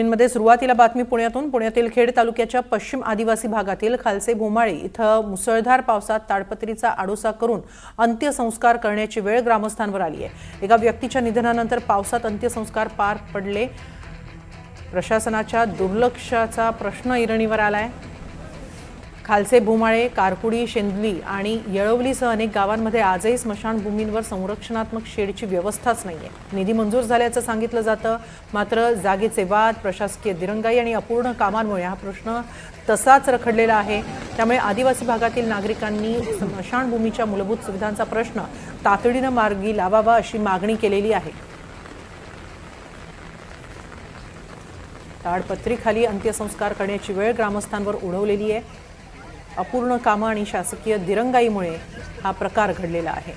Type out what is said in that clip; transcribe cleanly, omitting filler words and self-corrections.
मध्ये सुरुवातीला बातमी पुण्यातील खेड तालुक्याच्या पश्चिम आदिवासी भागातील खालसे भोमाळे इथं मुसळधार पावसात ताडपत्रीचा आडोसा करून अंत्यसंस्कार करण्याची वेळ ग्रामस्थांवर आली आहे। एका व्यक्तीच्या निधनानंतर पावसात अंत्यसंस्कार पार पडले। प्रशासनाच्या दुर्लक्षाचा प्रश्न ऐरणीवर आलाय। खालसे भोमाळे, कारकुडी, शेंदली आणि येळवलीसह अनेक गावांमध्ये आजही स्मशानभूमींवर संरक्षणात्मक शेडची व्यवस्थाच नाहीये। निधी मंजूर झाल्याचं सांगितलं जातं, मात्र जागेचे वाद, प्रशासकीय दिरंगाई आणि अपूर्ण कामांमुळे हा प्रश्न तसाच रखडलेला आहे। त्यामुळे आदिवासी भागातील नागरिकांनी स्मशानभूमीच्या मूलभूत सुविधांचा प्रश्न तातडीने मार्गी लावावा अशी मागणी केलेली आहे। ताडपत्रीखाली अंत्यसंस्कार करण्याची वेळ ग्रामस्थांवर ओढवलेली आहे। अपूर्ण कामं आणि शासकीय दिरंगाईमुळे हा प्रकार घडलेला आहे।